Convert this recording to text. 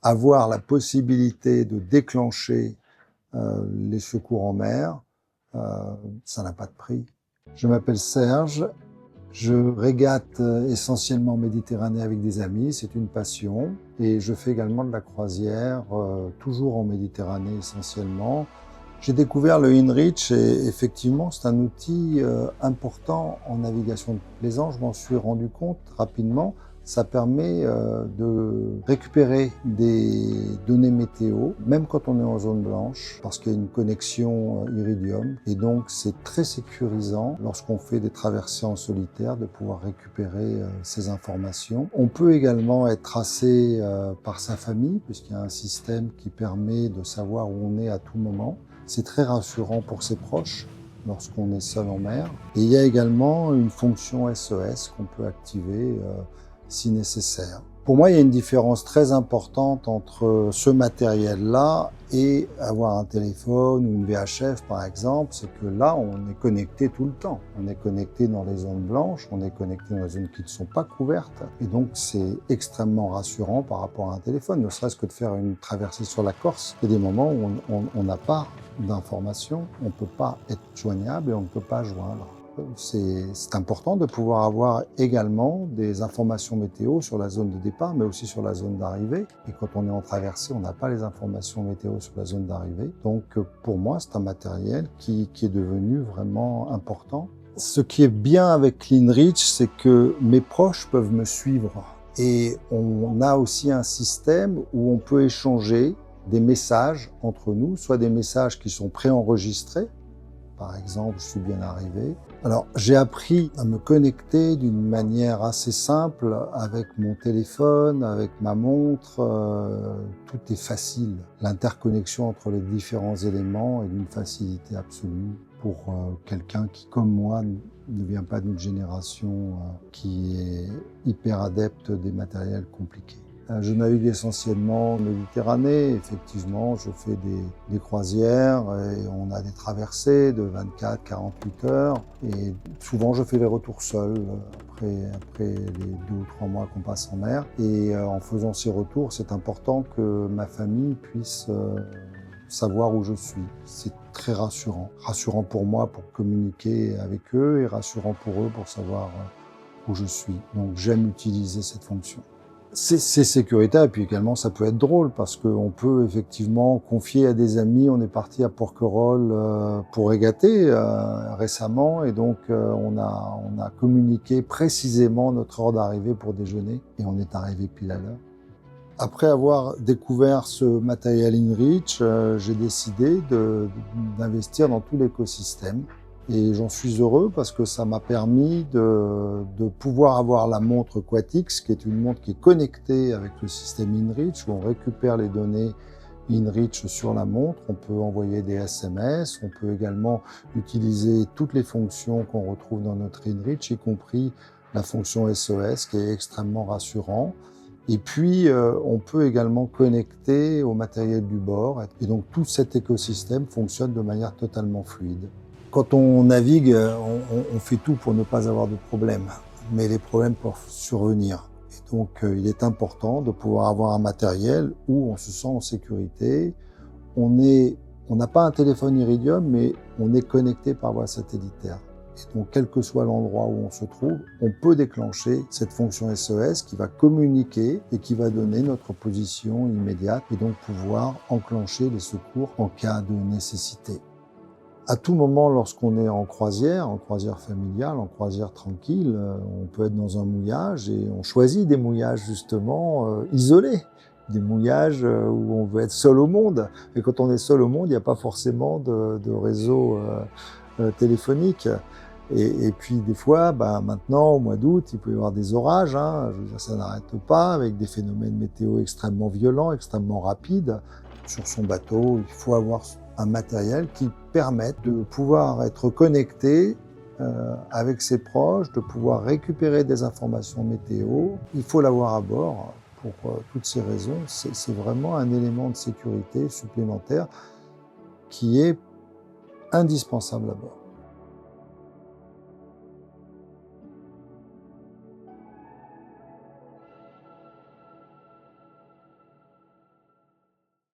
avoir la possibilité de déclencher les secours en mer, ça n'a pas de prix. Je m'appelle Serge, je régate essentiellement en Méditerranée avec des amis, c'est une passion. Et je fais également de la croisière, toujours en Méditerranée essentiellement. J'ai découvert le InReach et effectivement c'est un outil important en navigation de plaisance. Je m'en suis rendu compte rapidement. Ça permet de récupérer des données météo, même quand on est en zone blanche, parce qu'il y a une connexion Iridium. Et donc c'est très sécurisant lorsqu'on fait des traversées en solitaire de pouvoir récupérer ces informations. On peut également être tracé par sa famille, puisqu'il y a un système qui permet de savoir où on est à tout moment. C'est très rassurant pour ses proches lorsqu'on est seul en mer. Et il y a également une fonction SOS qu'on peut activer si nécessaire. Pour moi, il y a une différence très importante entre ce matériel-là et avoir un téléphone ou une VHF, par exemple. C'est que là, on est connecté tout le temps. On est connecté dans les zones blanches, on est connecté dans les zones qui ne sont pas couvertes. Et donc, c'est extrêmement rassurant par rapport à un téléphone, ne serait-ce que de faire une traversée sur la Corse. Il y a des moments où on n'a pas d'informations, on ne peut pas être joignable et on ne peut pas joindre. C'est important de pouvoir avoir également des informations météo sur la zone de départ, mais aussi sur la zone d'arrivée. Et quand on est en traversée, on n'a pas les informations météo sur la zone d'arrivée. Donc pour moi, c'est un matériel qui est devenu vraiment important. Ce qui est bien avec l'InReach, c'est que mes proches peuvent me suivre. Et on a aussi un système où on peut échanger des messages entre nous, soit des messages qui sont préenregistrés. Par exemple, je suis bien arrivé. Alors, j'ai appris à me connecter d'une manière assez simple avec mon téléphone, avec ma montre. Tout est facile. L'interconnexion entre les différents éléments est d'une facilité absolue pour quelqu'un qui, comme moi, ne vient pas d'une génération qui est hyper adepte des matériels compliqués. Je navigue essentiellement en Méditerranée. Effectivement, je fais des croisières et on a des traversées de 24-48 heures. Et souvent, je fais les retours seul après les 2 ou 3 mois qu'on passe en mer. Et en faisant ces retours, c'est important que ma famille puisse savoir où je suis. C'est très rassurant. Rassurant pour moi pour communiquer avec eux et rassurant pour eux pour savoir où je suis. Donc, j'aime utiliser cette fonction. C'est sécuritaire et puis également ça peut être drôle parce qu'on peut effectivement confier à des amis, on est parti à Porquerolles pour régater récemment et donc on a communiqué précisément notre heure d'arrivée pour déjeuner et on est arrivé pile à l'heure. Après avoir découvert ce matériel InReach, j'ai décidé d'investir dans tout l'écosystème. Et j'en suis heureux parce que ça m'a permis de pouvoir avoir la montre Quatix, qui est une montre qui est connectée avec le système InReach, où on récupère les données InReach sur la montre. On peut envoyer des SMS, on peut également utiliser toutes les fonctions qu'on retrouve dans notre InReach, y compris la fonction SOS, qui est extrêmement rassurant. Et puis, on peut également connecter au matériel du bord. Et donc, tout cet écosystème fonctionne de manière totalement fluide. Quand on navigue, on fait tout pour ne pas avoir de problèmes, mais les problèmes peuvent survenir. Et donc, il est important de pouvoir avoir un matériel où on se sent en sécurité. On n'a pas un téléphone Iridium, mais on est connecté par voie satellitaire. Et donc, quel que soit l'endroit où on se trouve, on peut déclencher cette fonction SOS qui va communiquer et qui va donner notre position immédiate et donc pouvoir enclencher les secours en cas de nécessité. À tout moment, lorsqu'on est en croisière familiale, en croisière tranquille, on peut être dans un mouillage et on choisit des mouillages justement isolés, des mouillages où on veut être seul au monde. Et quand on est seul au monde, il n'y a pas forcément de réseau téléphonique. Et puis des fois, maintenant, au mois d'août, il peut y avoir des orages. Je veux dire, ça n'arrête pas, avec des phénomènes météo extrêmement violents, extrêmement rapides. Sur son bateau, il faut avoir un matériel qui permette de pouvoir être connecté avec ses proches, de pouvoir récupérer des informations météo. Il faut l'avoir à bord pour toutes ces raisons. C'est vraiment un élément de sécurité supplémentaire qui est indispensable à bord.